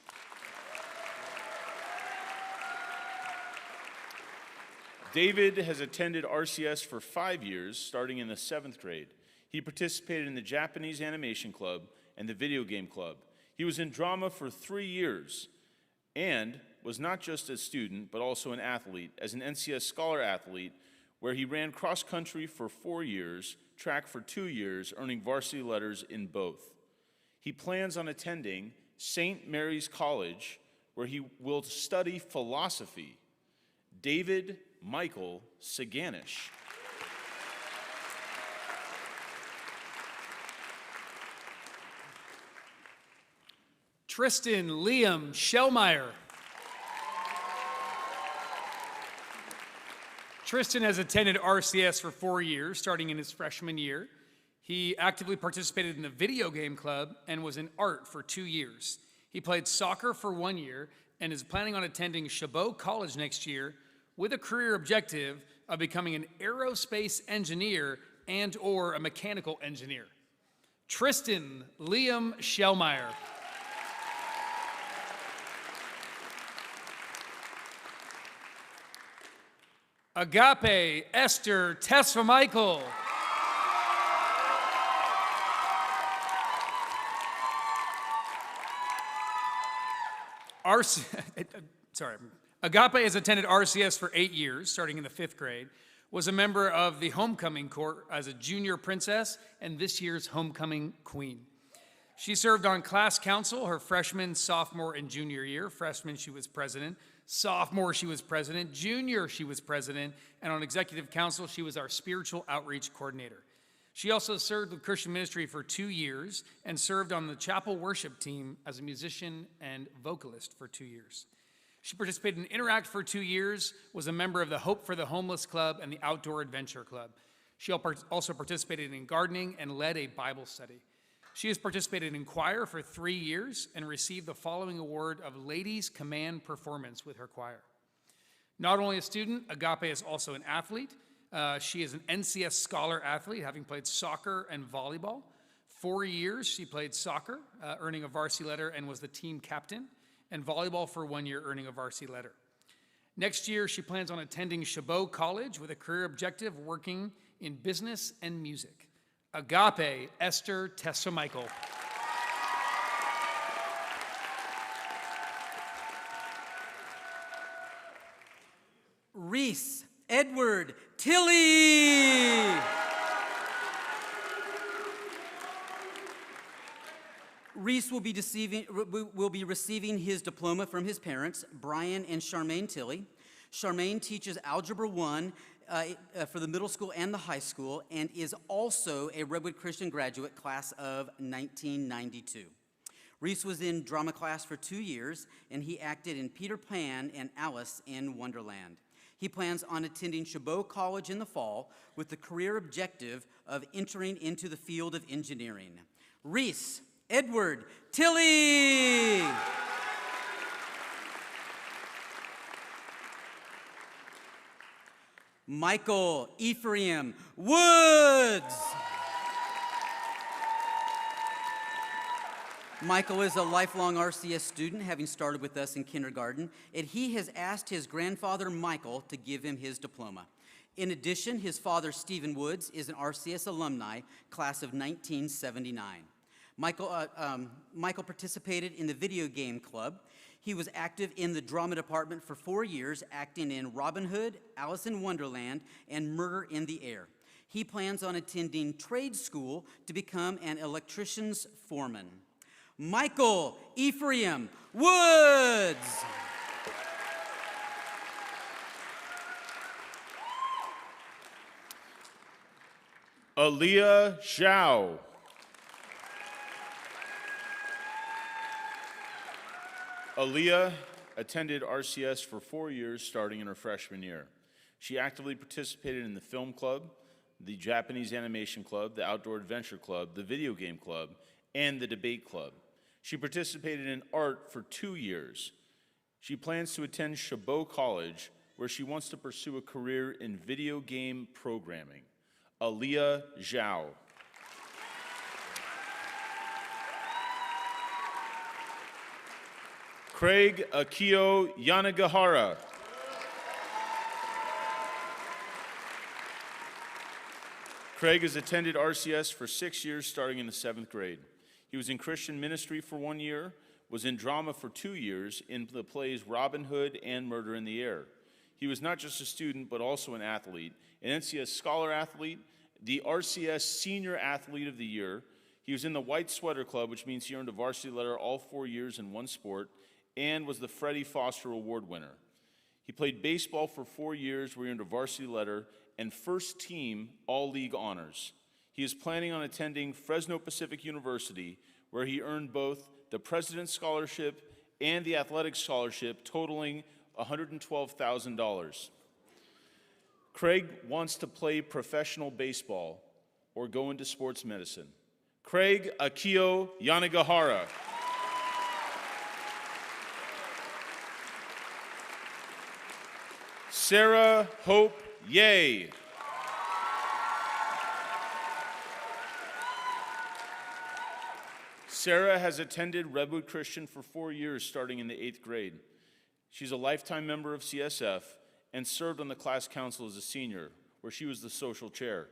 David has attended RCS for 5 years, starting in the 7th grade. He participated in the Japanese Animation Club and the Video Game Club. He was in drama for 3 years and was not just a student, but also an athlete, as an NCS Scholar athlete, where he ran cross-country for 4 years, track for 2 years, earning varsity letters in both. He plans on attending St. Mary's College, where he will study philosophy. David Michael Saganish. Tristan Liam Shellmeyer. Tristan has attended RCS for 4 years, starting in his freshman year. He actively participated in the Video Game Club and was in art for 2 years. He played soccer for 1 year and is planning on attending Chabot College next year with a career objective of becoming an aerospace engineer and or a mechanical engineer. Tristan Liam Shellmeyer. Agape Esther Tesfamichael. Agape has attended RCS for 8 years, starting in the 5th grade, was a member of the homecoming court as a junior princess and this year's homecoming queen. She served on class council her freshman, sophomore, and junior year. Freshman, she was president. Sophomore, she was president. Junior, she was president. And on executive council, she was our spiritual outreach coordinator. She also served with Christian ministry for 2 years and served on the chapel worship team as a musician and vocalist for 2 years. She participated in Interact for 2 years, was a member of the Hope for the Homeless Club and the Outdoor Adventure Club. She also participated in gardening and led a Bible study. She has participated in choir for 3 years and received the following award of Ladies Command Performance with her choir. Not only a student, Agape is also an athlete. She is an NCS Scholar athlete, having played soccer and volleyball. 4 years she played soccer, earning a varsity letter and was the team captain, and volleyball for 1 year, earning a varsity letter. Next year, she plans on attending Chabot College with a career objective working in business and music. Agape Esther Tessa Michael. Reese Edward Tilley. Reese will be receiving his diploma from his parents, Brian and Charmaine Tilley. Charmaine teaches Algebra 1 for the middle school and the high school, and is also a Redwood Christian graduate, class of 1992. Reese was in drama class for 2 years, and he acted in Peter Pan and Alice in Wonderland. He plans on attending Chabot College in the fall with the career objective of entering into the field of engineering. Reese Edward Tilley. Michael Ephraim Woods. Michael is a lifelong RCS student, having started with us in kindergarten, and he has asked his grandfather, Michael, to give him his diploma. In addition, his father, Stephen Woods, is an RCS alumni, class of 1979. Michael participated in the video game club. He was active in the drama department for 4 years, acting in Robin Hood, Alice in Wonderland, and Murder in the Air. He plans on attending trade school to become an electrician's foreman. Michael Ephraim Woods. Aaliyah Zhao. Aaliyah attended RCS for 4 years, starting in her freshman year. She actively participated in the film club, the Japanese animation club, the outdoor adventure club, the video game club, and the debate club. She participated in art for 2 years. She plans to attend Chabot College, where she wants to pursue a career in video game programming. Aaliyah Zhao. Craig Akio Yanagihara. Craig has attended RCS for 6 years, starting in the 7th grade. He was in Christian ministry for 1 year, was in drama for 2 years in the plays Robin Hood and Murder in the Air. He was not just a student, but also an athlete, an NCS Scholar athlete, the RCS Senior Athlete of the Year. He was in the White Sweater Club, which means he earned a varsity letter all 4 years in one sport, and was the Freddie Foster Award winner. He played baseball for 4 years, where he earned a varsity letter and first team all-league honors. He is planning on attending Fresno Pacific University, where he earned both the President's Scholarship and the Athletic Scholarship, totaling $112,000. Craig wants to play professional baseball or go into sports medicine. Craig Akio Yanagihara. Sarah Hope Ye. Sarah has attended Redwood Christian for 4 years, starting in the 8th grade. She's a lifetime member of CSF and served on the class council as a senior, where she was the social chair.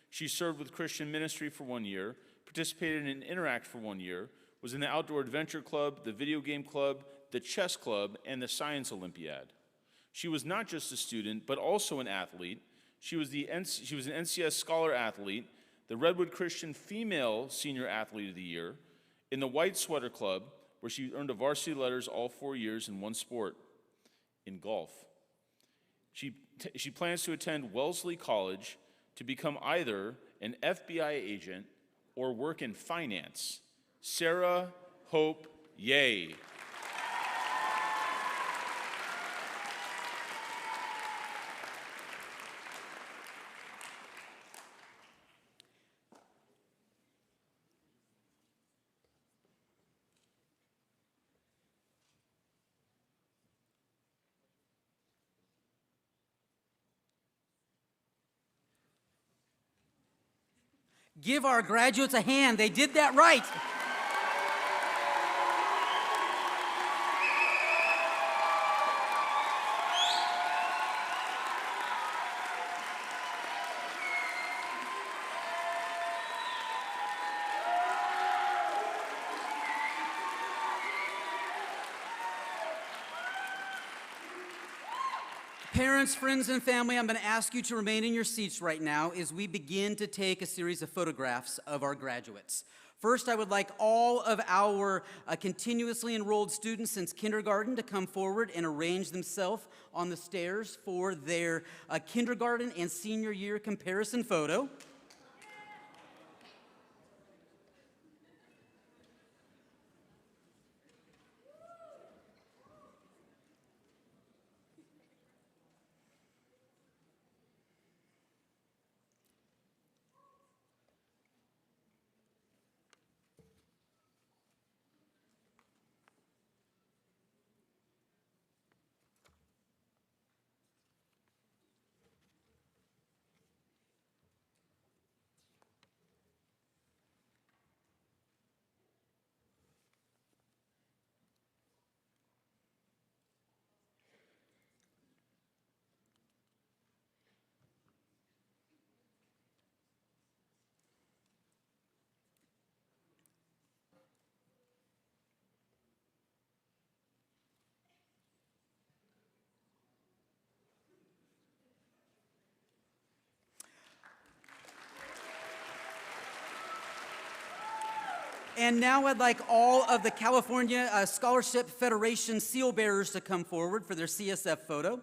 She served with Christian ministry for 1 year, participated in Interact for 1 year, was in the Outdoor Adventure Club, the Video Game Club, the Chess Club, and the Science Olympiad. She was not just a student, but also an athlete. She was an NCS Scholar athlete, the Redwood Christian Female Senior Athlete of the Year, in the White Sweater Club, where she earned a varsity letters all 4 years in one sport, in golf. She plans to attend Wellesley College to become either an FBI agent or work in finance. Sarah Hope Ye. Give our graduates a hand. They did that right. Parents, friends, and family, I'm going to ask you to remain in your seats right now as we begin to take a series of photographs of our graduates. First, I would like all of our continuously enrolled students since kindergarten to come forward and arrange themselves on the stairs for their kindergarten and senior year comparison photo. And now I'd like all of the California Scholarship Federation seal bearers to come forward for their CSF photo.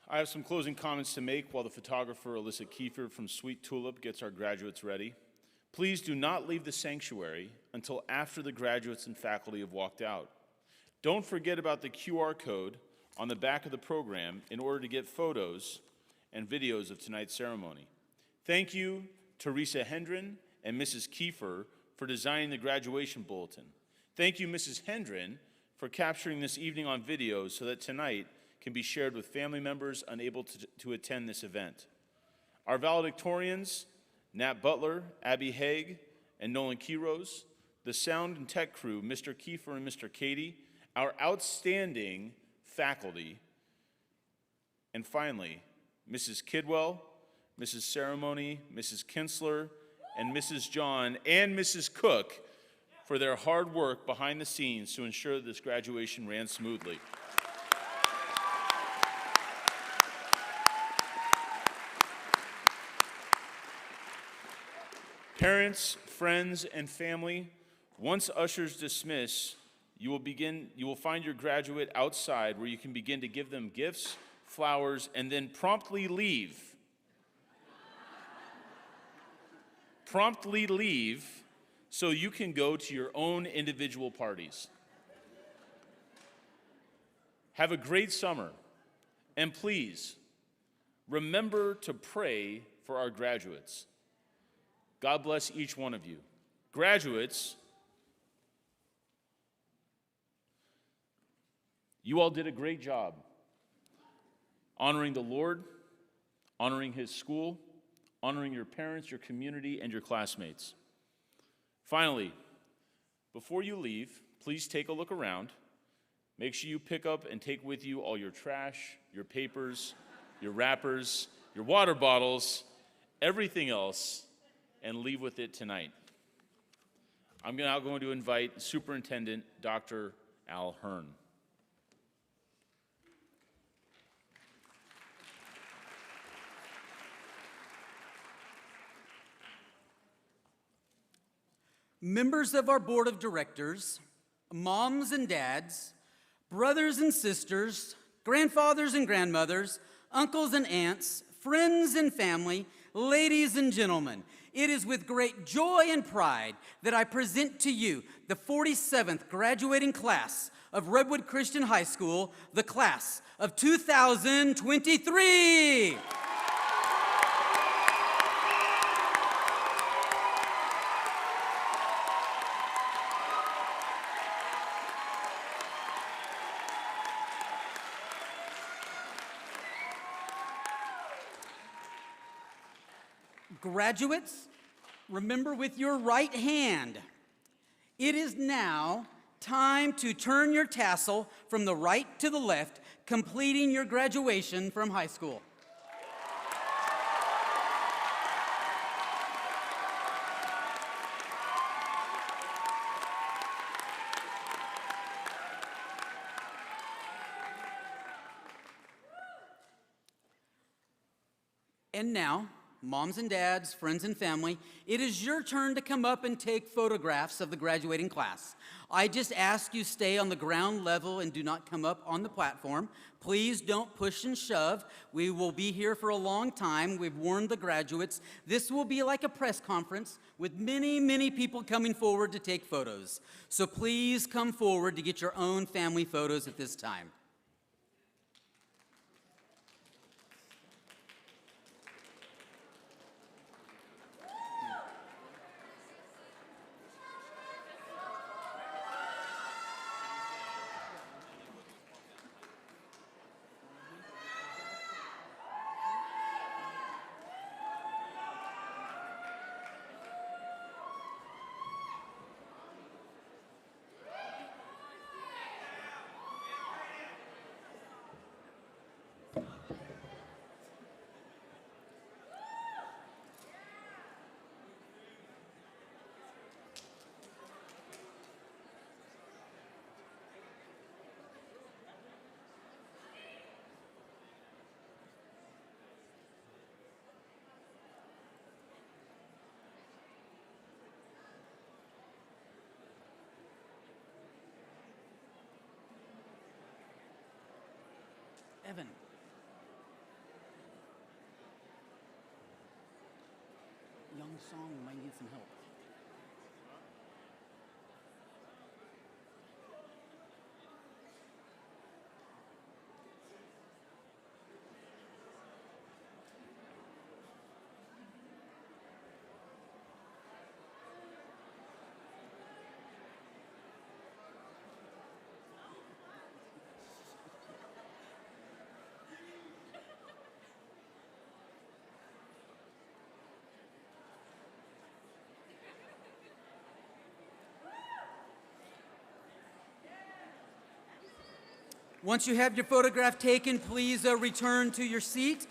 I have some closing comments to make while the photographer Alyssa Kiefer from Sweet Tulip gets our graduates ready. Please do not leave the sanctuary until after the graduates and faculty have walked out. Don't forget about the QR code on the back of the program in order to get photos and videos of tonight's ceremony. Thank you, Teresa Hendren and Mrs. Kiefer, for designing the graduation bulletin. Thank you, Mrs. Hendren, for capturing this evening on video so that tonight can be shared with family members unable to attend this event. Our valedictorians, Nat Butler, Abby Haig, and Nolan Quiros, the sound and tech crew, Mr. Kiefer and Mr. Cady, our outstanding faculty, and finally, Mrs. Kidwell, Mrs. Ceremony, Mrs. Kinsler, and Mrs. John, and Mrs. Cook for their hard work behind the scenes to ensure that this graduation ran smoothly. Parents, friends, and family, once ushers dismiss, you will find your graduate outside where you can begin to give them gifts, flowers, and then promptly leave. Promptly leave so you can go to your own individual parties. Have a great summer, and please remember to pray for our graduates. God bless each one of you. Graduates, you all did a great job honoring the Lord, honoring His school, honoring your parents, your community, and your classmates. Finally, before you leave, please take a look around. Make sure you pick up and take with you all your trash, your papers, your wrappers, your water bottles, everything else, and leave with it tonight. I'm now going to invite Superintendent Dr. Al Hearn. Members of our board of directors, moms and dads, brothers and sisters, grandfathers and grandmothers, uncles and aunts, friends and family, ladies and gentlemen, it is with great joy and pride that I present to you the 47th graduating class of Redwood Christian High School, the class of 2023. Graduates, remember with your right hand, it is now time to turn your tassel from the right to the left, completing your graduation from high school. And now, moms and dads, friends and family, it is your turn to come up and take photographs of the graduating class. I just ask you stay on the ground level and do not come up on the platform. Please don't push and shove. We will be here for a long time. We've warned the graduates. This will be like a press conference with many, many people coming forward to take photos. So please come forward to get your own family photos at this time. Evan. Young song might need some help. Once you have your photograph taken, please return to your seat.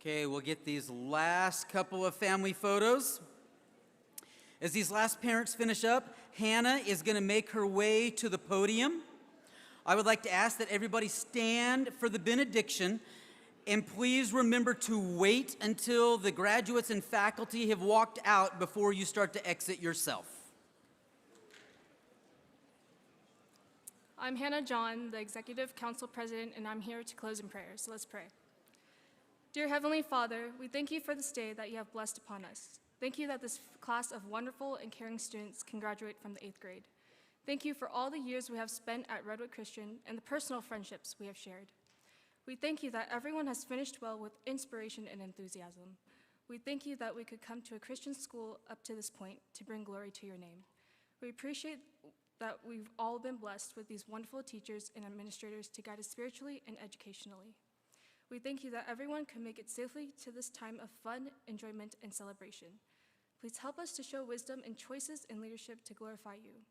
Okay, we'll get these last couple of family photos. As these last parents finish up, Hannah is going to make her way to the podium. I would like to ask that everybody stand for the benediction. And please remember to wait until the graduates and faculty have walked out before you start to exit yourself. I'm Hannah John, the Executive Council President, and I'm here to close in prayer, so let's pray. Dear Heavenly Father, we thank you for this day that you have blessed upon us. Thank you that this class of wonderful and caring students can graduate from the 8th grade. Thank you for all the years we have spent at Redwood Christian and the personal friendships we have shared. We thank you that everyone has finished well with inspiration and enthusiasm. We thank you that we could come to a Christian school up to this point to bring glory to your name. We appreciate that we've all been blessed with these wonderful teachers and administrators to guide us spiritually and educationally. We thank you that everyone can make it safely to this time of fun, enjoyment, and celebration. Please help us to show wisdom in choices and leadership to glorify you.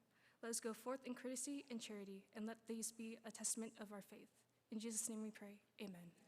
Let us go forth in courtesy and charity, and let these be a testament of our faith. In Jesus' name we pray, amen.